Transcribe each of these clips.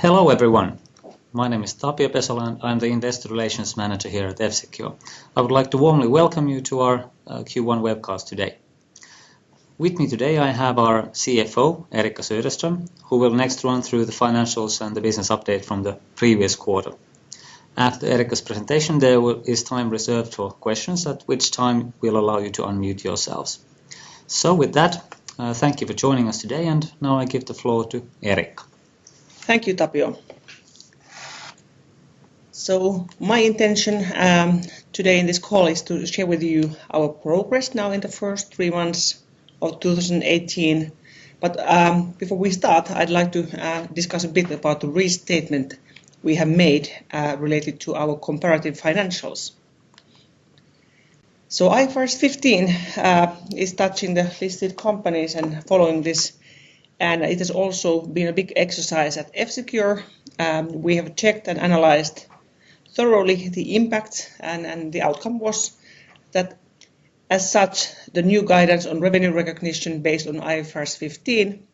Hello everyone, my name is Tapio Pesola and I'm the Investor Relations Manager here at F-Secure. I would like to warmly welcome you to our Q1 webcast today. With me today I have our CFO, Eriikka Söderström, who will next run through the financials and the business update from the previous quarter. After Eriikka's presentation there is time reserved for questions, at which time we'll allow you to unmute yourselves. So with that, thank you for joining us today, and now I give the floor to Eriikka. Thank you, Tapio. So my intention today in this call is to share with you our progress now in the first 3 months of 2018. But before we start, I'd like to discuss a bit about the restatement we have made related to our comparative financials. So IFRS 15 is touching the listed companies and following this. And it has also been a big exercise at F-Secure. We have checked and analyzed thoroughly the impact, and the outcome was that as such, the new guidance on revenue recognition based on IFRS 15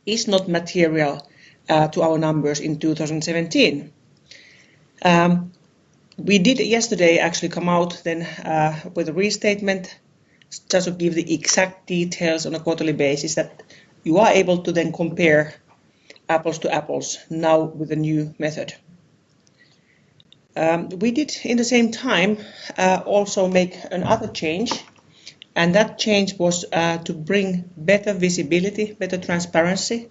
is not material to our numbers in 2017. We did yesterday actually come out then with a restatement just to give the exact details on a quarterly basis that you are able to then compare apples to apples now with the new method. We did in the same time also make another change, and that change was to bring better visibility, better transparency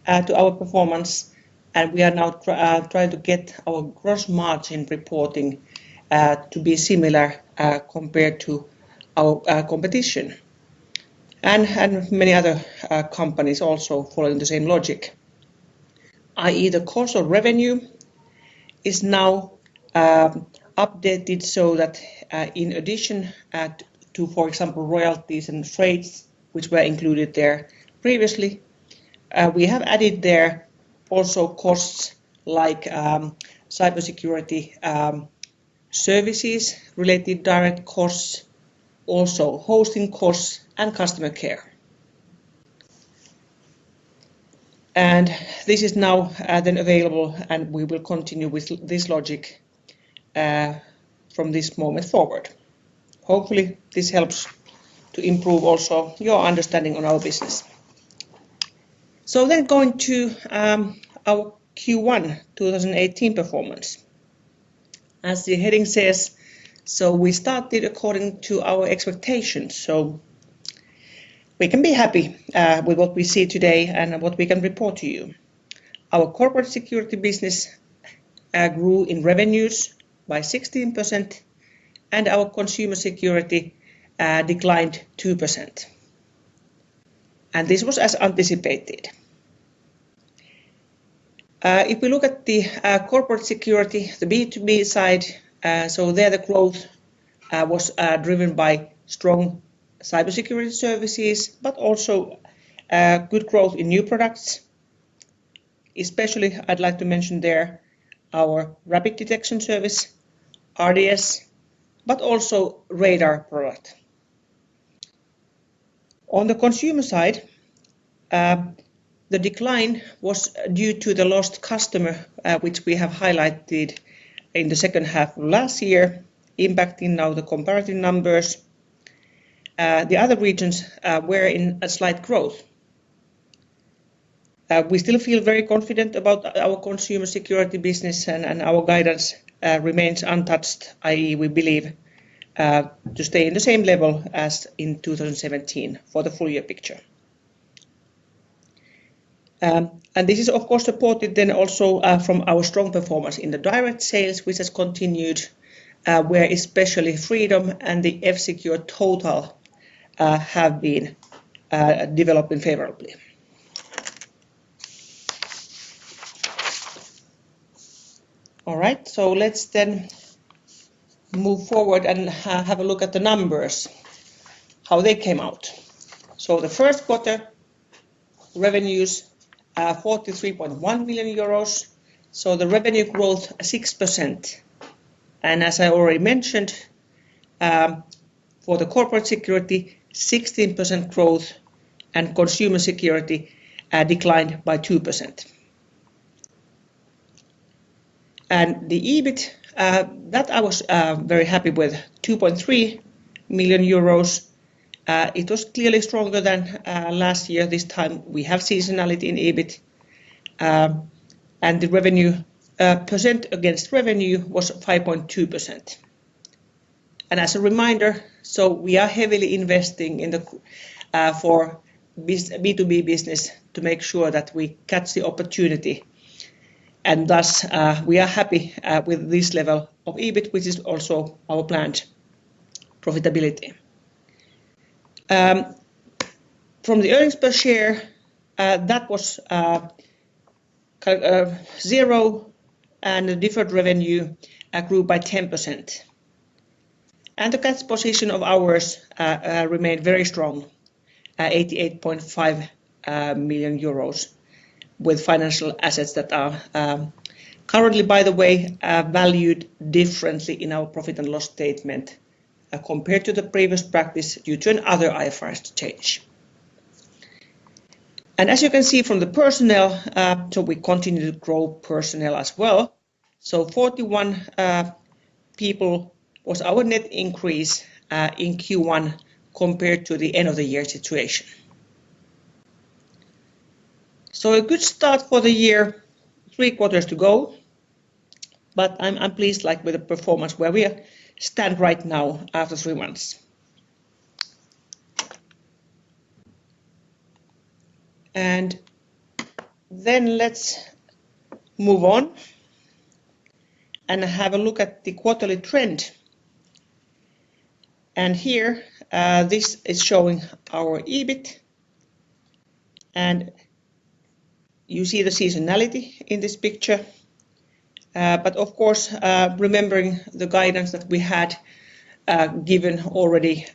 to our performance, and we are now trying to get our gross margin reporting to be similar compared to our competition. And many other companies also following the same logic, i.e. the cost of revenue is now updated so that in addition to, for example, royalties and freights, which were included there previously, we have added there also costs like cybersecurity services, related direct costs, also hosting costs and customer care. And this is now then available, and we will continue with this logic from this moment forward. Hopefully this helps to improve also your understanding on our business. So then going to our Q1 2018 performance. As the heading says, so we started according to our expectations, so we can be happy with what we see today and what we can report to you. Our corporate security business grew in revenues by 16%, and our consumer security declined 2%. And this was as anticipated. If we look at the corporate security, the B2B side, so there the growth was driven by strong cybersecurity services, but also good growth in new products. Especially I'd like to mention there our rapid detection service, RDS, but also radar product. On the consumer side, the decline was due to the lost customer, which we have highlighted in the second half of last year, impacting now the comparative numbers. The other regions were in a slight growth. We still feel very confident about our consumer security business, and our guidance remains untouched, i.e. we believe to stay in the same level as in 2017 for the full year picture. And this is of course supported then also from our strong performance in the direct sales, which has continued, where especially FREEDOME and the F-Secure TOTAL have been developing favorably. All right, so let's then move forward and have a look at the numbers, how they came out. So the first quarter revenues 43.1 million euros, so the revenue growth 6%. And as I already mentioned, for the corporate security 16% growth, and consumer security declined by 2%. And the EBIT, that I was very happy with, 2.3 million euros. It was clearly stronger than last year. This time we have seasonality in EBIT. And the revenue percent against revenue was 5.2%. And as a reminder, so we are heavily investing in the for B2B business to make sure that we catch the opportunity. And thus, we are happy with this level of EBIT, which is also our planned profitability. From the earnings per share, that was 0, and the deferred revenue grew by 10%. And the cash position of ours remained very strong, 88.5 million euros, with financial assets that are currently, by the way, valued differently in our profit and loss statement compared to the previous practice due to another IFRS change. And as you can see from the personnel, so we continue to grow personnel as well. So 41 people was our net increase in Q1 compared to the end of the year situation. So a good start for the year, 3 quarters to go, but I'm pleased with the performance where we stand right now after 3 months. And then let's move on and have a look at the quarterly trend. And here, this is showing our EBIT, and you see the seasonality in this picture. But of course, remembering the guidance that we had given already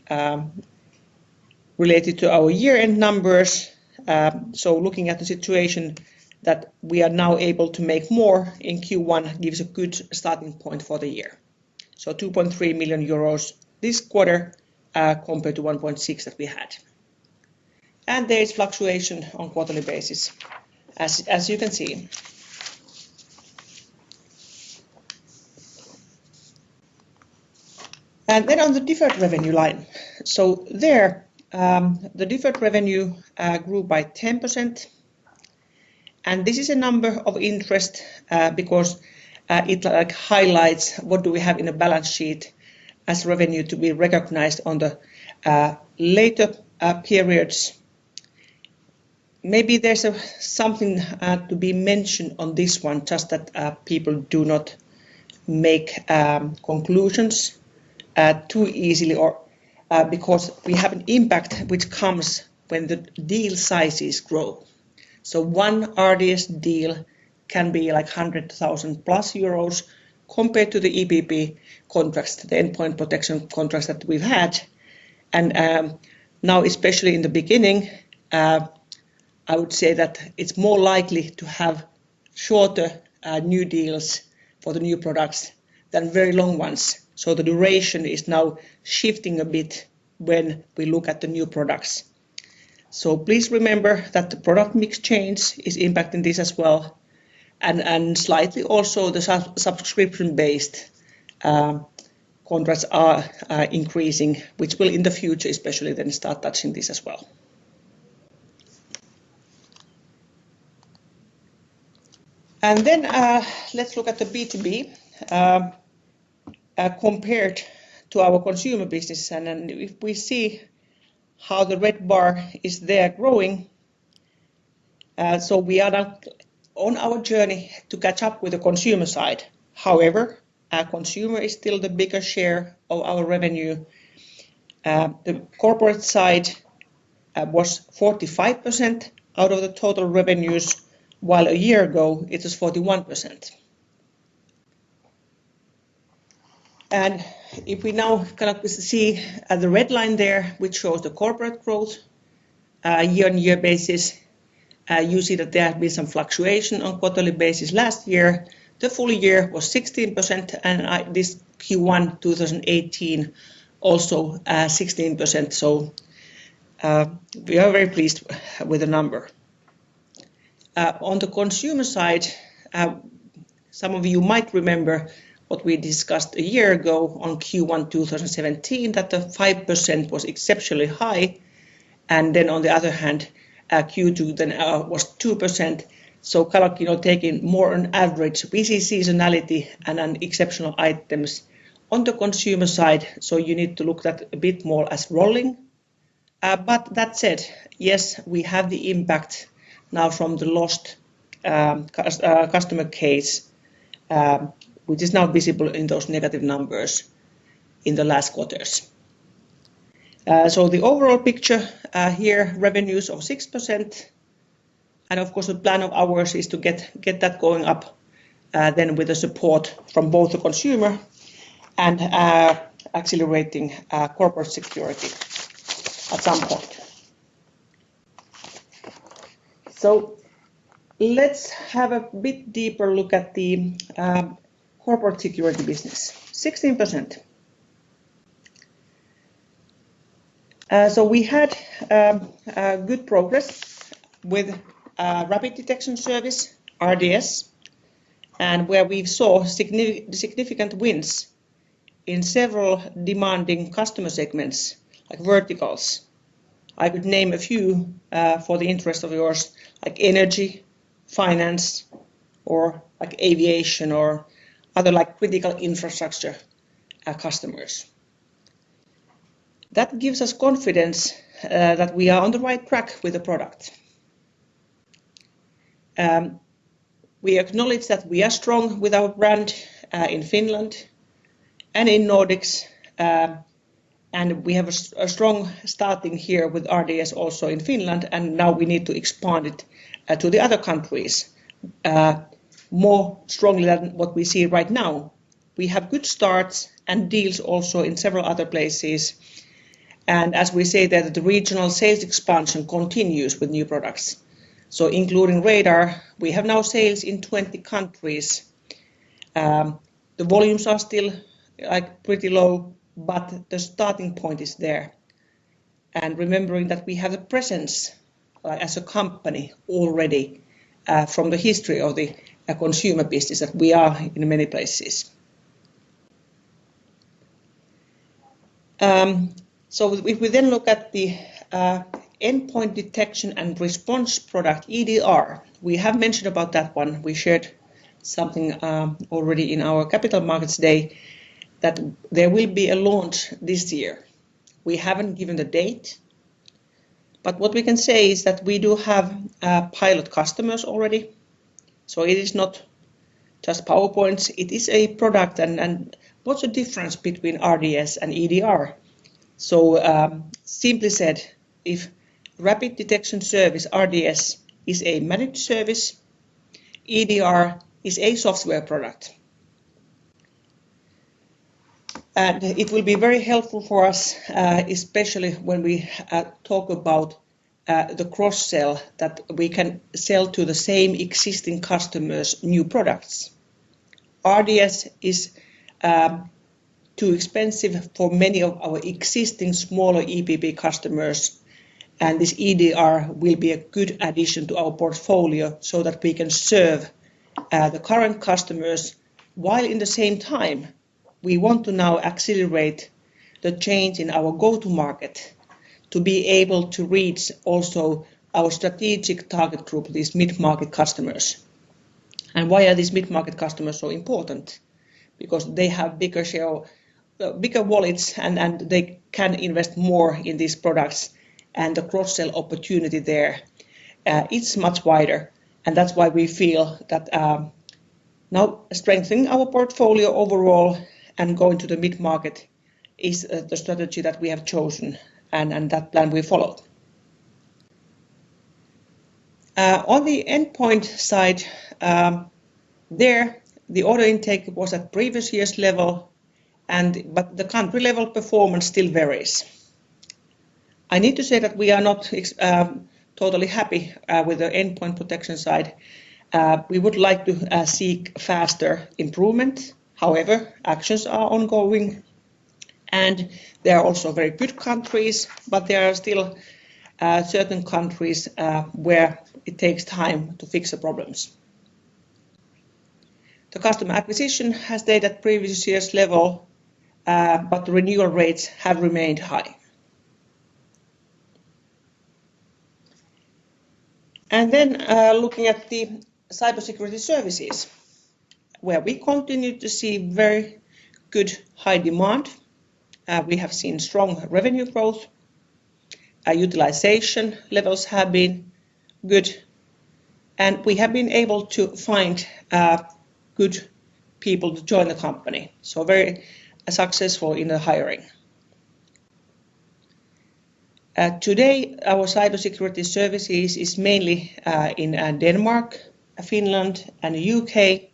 related to our year-end numbers. So looking at the situation that we are now able to make more in Q1 gives a good starting point for the year. So 2.3 million euros this quarter compared to 1.6 that we had. And there is fluctuation on quarterly basis, as you can see. And then on the deferred revenue line, so there the deferred revenue grew by 10%, and this is a number of interest because it highlights what do we have in the balance sheet as revenue to be recognized on the later periods. Maybe there's something to be mentioned on this one, just that people do not make conclusions too easily, or because we have an impact which comes when the deal sizes grow. So one RDS deal can be like 100,000 plus euros compared to the EPP contracts, the endpoint protection contracts that we've had. And now, especially in the beginning, I would say that it's more likely to have shorter new deals for the new products than very long ones. So the duration is now shifting a bit when we look at the new products. So please remember that the product mix change is impacting this as well, and slightly also the subscription-based contracts are increasing, which will in the future especially then start touching this as well. And then let's look at the B2B compared to our consumer business. And then if we see how the red bar is there growing, so we are now on our journey to catch up with the consumer side. However, our consumer is still the bigger share of our revenue. The corporate side was 45% out of the total revenues, while a year ago it was 41%. And if we now kind of see the red line there, which shows the corporate growth year-on-year basis, you see that there has been some fluctuation on quarterly basis. Last year, the full year was 16%, and this Q1 2018 also 16%. So we are very pleased with the number. On the consumer side, Some of you might remember what we discussed a year ago on Q1 2017, that the 5% was exceptionally high, and then on the other hand, Q2 then was 2%. So Kalak, taking more on average, we see seasonality and exceptional items on the consumer side. So you need to look at a bit more as rolling. But that said, yes, we have the impact now from the lost customer case, which is now visible in those negative numbers in the last quarters. So the overall picture here, revenues of 6%. And of course, the plan of ours is to get that going up then with the support from both the consumer and accelerating corporate security at some point. So let's have a bit deeper look at the corporate security business, 16%. So we had good progress with Rapid Detection Service, RDS, and where we saw significant wins in several demanding customer segments, like verticals. I could name a few for the interest of yours, like energy, finance, or like aviation, or other like critical infrastructure customers. That gives us confidence that we are on the right track with the product. We acknowledge that we are strong with our brand in Finland and in Nordics, and we have a strong starting here with RDS also in Finland, and now we need to expand it to the other countries more strongly than what we see right now. We have good starts and deals also in several other places, and as we say that the regional sales expansion continues with new products. So including radar, we have now sales in 20 countries. The volumes are still like pretty low, but the starting point is there. And remembering that we have a presence as a company already from the history of the consumer business, that we are in many places. So if we then look at the endpoint detection and response product, EDR, we have mentioned about that one. We shared something already in our Capital Markets Day, that there will be a launch this year. We haven't given the date, but what we can say is that we do have pilot customers already. So it is not just PowerPoints, it is a product. And what's the difference between RDS and EDR? So simply said, if Rapid Detection Service, RDS, is a managed service, EDR is a software product. And it will be very helpful for us, especially when we talk about the cross-sell, that we can sell to the same existing customers new products. RDS is too expensive for many of our existing smaller EPP customers, and this EDR will be a good addition to our portfolio so that we can serve the current customers, while in the same time we want to now accelerate the change in our go-to-market to be able to reach also our strategic target group, these mid-market customers. And why are these mid-market customers so important? Because they have bigger wallets, and they can invest more in these products, and the cross-sell opportunity there is much wider. And that's why we feel that now strengthening our portfolio overall and going to the mid-market is the strategy that we have chosen, and that plan we followed. On the endpoint side, there the order intake was at previous year's level, but the country level performance still varies. I need to say that we are not totally happy with the endpoint protection side. We would like to seek faster improvement. However, actions are ongoing, and there are also very good countries, but there are still certain countries where it takes time to fix the problems. The customer acquisition has stayed at previous year's level, but the renewal rates have remained high. And then looking at the cybersecurity services, where we continue to see very good high demand. We have seen strong revenue growth. Utilization levels have been good, and we have been able to find good people to join the company. So very successful in the hiring. Today, our cybersecurity services is mainly in Denmark, Finland, and the UK.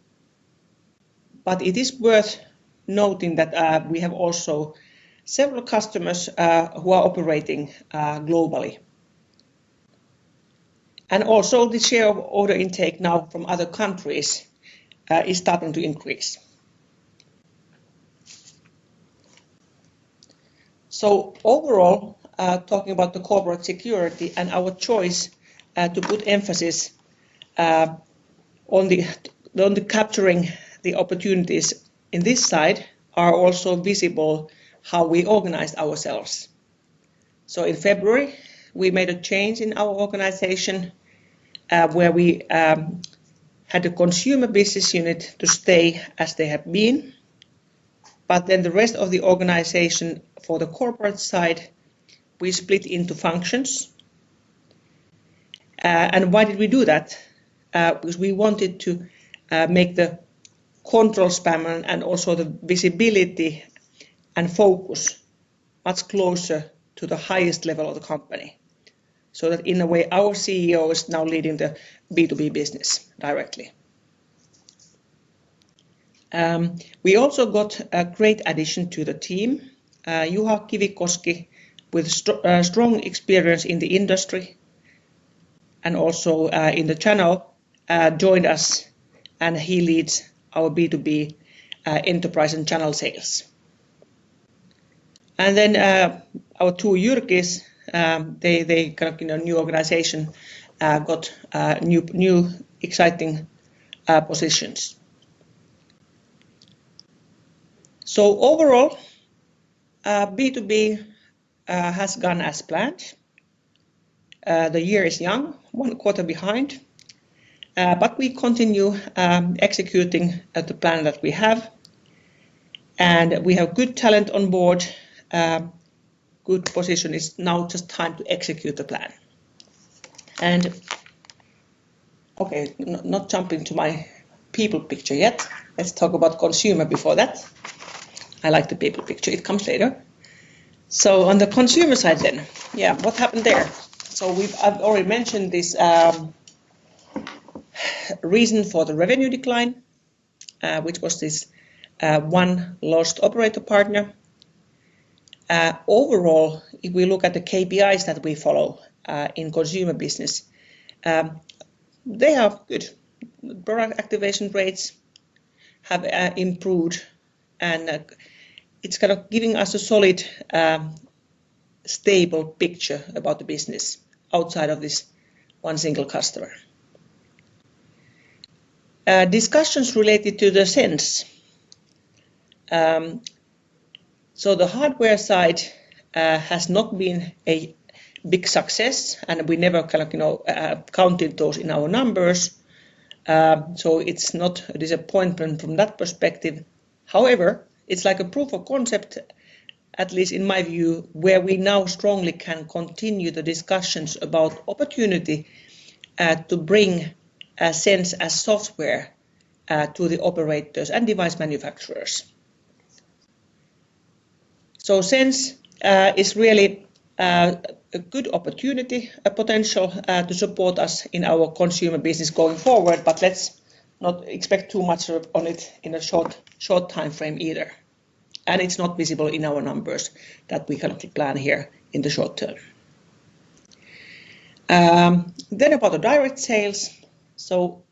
But it is worth noting that we have also several customers who are operating globally. And also the share of order intake now from other countries is starting to increase. So overall, talking about the corporate security and our choice to put emphasis on the capturing the opportunities in this side are also visible how we organized ourselves. So in February, we made a change in our organization where we had a consumer business unit to stay as they have been, but then the rest of the organization for the corporate side, we split into functions. And why did we do that? Because we wanted to make the control span and also the visibility and focus much closer to the highest level of the company. So that in a way our CEO is now leading the B2B business directly. We also got a great addition to the team. Juha Kivikoski, with strong experience in the industry and also in the channel, joined us, and he leads our B2B enterprise and channel sales. And then our two Jyrkis, they kind of new organization got new exciting positions. So overall, B2B has gone as planned. The year is young, 1 quarter behind, but we continue executing the plan that we have, and we have good talent on board. Good position. Is now just time to execute the plan. And okay, not jumping to my people picture yet. Let's talk about consumer before that. I like the people picture, it comes later. So on the consumer side then, yeah, what happened there? So I've already mentioned this reason for the revenue decline, which was this one lost operator partner. Overall, if we look at the KPIs that we follow in consumer business, they are good. Product activation rates have improved, and it's kind of giving us a solid, stable picture about the business outside of this one single customer. Discussions related to the Sense. So the hardware side has not been a big success, and we never kind of counted those in our numbers. So it's not a disappointment from that perspective. However, it's like a proof of concept, at least in my view, where we now strongly can continue the discussions about opportunity to bring Sense as software to the operators and device manufacturers. So Sense is really a good opportunity, a potential to support us in our consumer business going forward, but let's not expect too much on it in a short time frame either. And it's not visible in our numbers that we can plan here in the short term. Then about the direct sales. So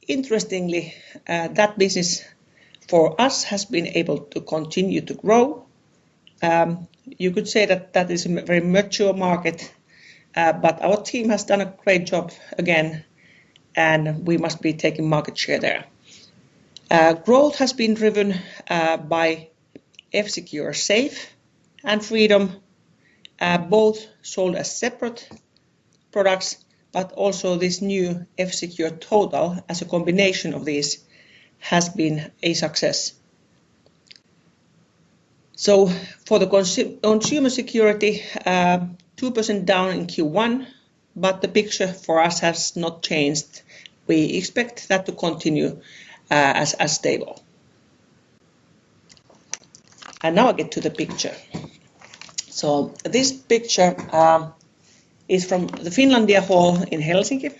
interestingly, that business for us has been able to continue to grow. You could say that that is a very mature market, but our team has done a great job again, and we must be taking market share there. Growth has been driven by F-Secure Safe and Freedom, both sold as separate products, but also this new F-Secure Total as a combination of these has been a success. So for the consumer security, 2% down in Q1, but the picture for us has not changed. We expect that to continue as stable. And now I get to the picture. So this picture is from the Finlandia Hall in Helsinki.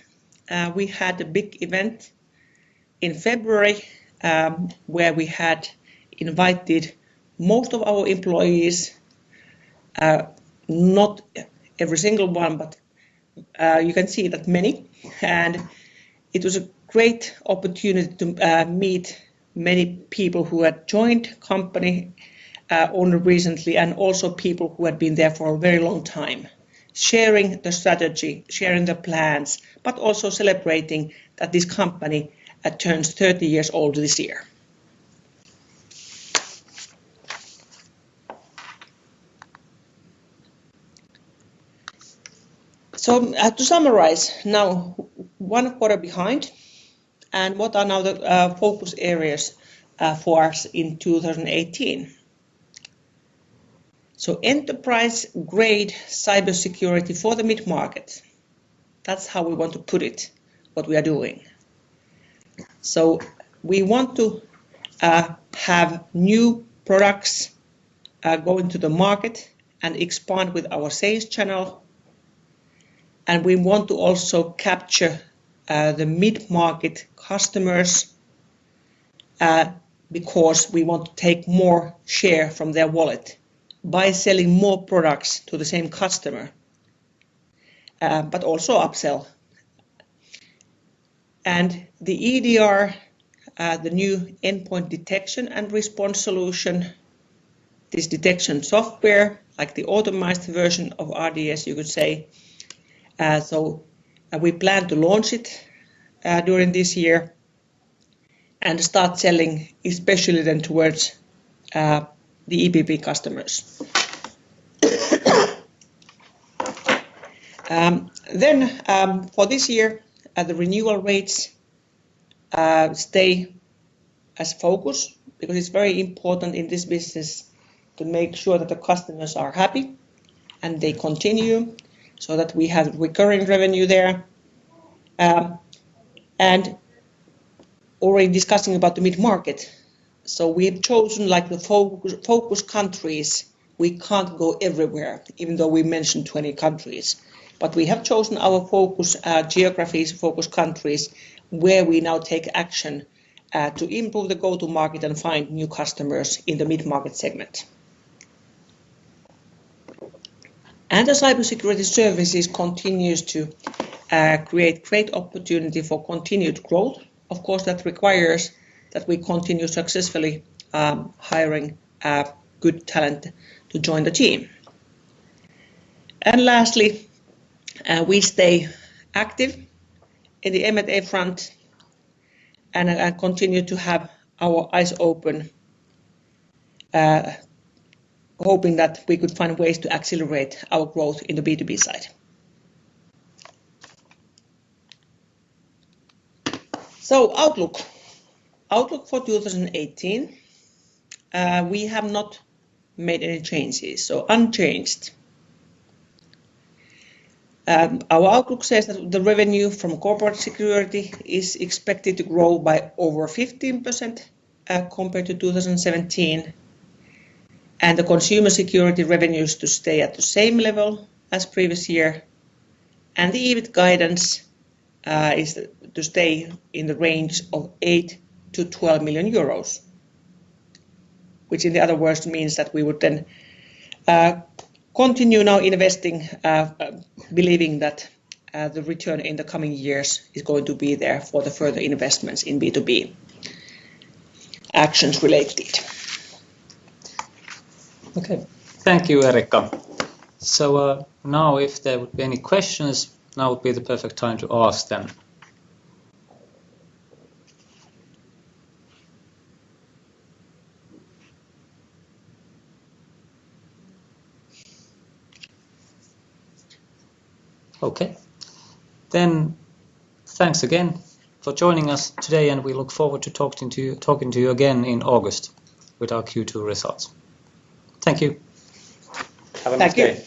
We had a big event in February where we had invited most of our employees, not every single one, but you can see that many. And it was a great opportunity to meet many people who had joined company only recently, and also people who had been there for a very long time, sharing the strategy, sharing the plans, but also celebrating that this company turns 30 years old this year. So to summarize now, 1 quarter behind, and what are now the focus areas for us in 2018. So enterprise-grade cybersecurity for the mid-market. That's how we want to put it, what we are doing. So we want to have new products go into the market and expand with our sales channel. And we want to also capture the mid-market customers because we want to take more share from their wallet by selling more products to the same customer, but also upsell. And the EDR, the new endpoint detection and response solution, this detection software, like the automized version of RDS, you could say. So we plan to launch it during this year and start selling, especially then towards the EBP customers. Then for this year, the renewal rates stay as focus, because it's very important in this business to make sure that the customers are happy and they continue, so that we have recurring revenue there. And already discussing about the mid-market, so we've chosen like the focus countries. We can't go everywhere, even though we mentioned 20 countries. But we have chosen our focus geographies, focus countries, where we now take action to improve the go-to-market and find new customers in the mid-market segment. And the cybersecurity services continues to create great opportunity for continued growth. Of course, that requires that we continue successfully hiring good talent to join the team. And lastly, we stay active in the M&A front and continue to have our eyes open, hoping that we could find ways to accelerate our growth in the B2B side. So outlook for 2018, we have not made any changes, so unchanged. Our outlook says that the revenue from corporate security is expected to grow by over 15% compared to 2017, and the consumer security revenues to stay at the same level as previous year, and the EBIT guidance is to stay in the range of 8 to 12 million euros, which in the other words means that we would then continue now investing, believing that the return in the coming years is going to be there for the further investments in B2B actions related. Okay, thank you, Eriikka. So now if there would be any questions, now would be the perfect time to ask them. Okay. Then thanks again for joining us today, and we look forward to talking to you again in August with our Q2 results. Thank you. Have a nice day.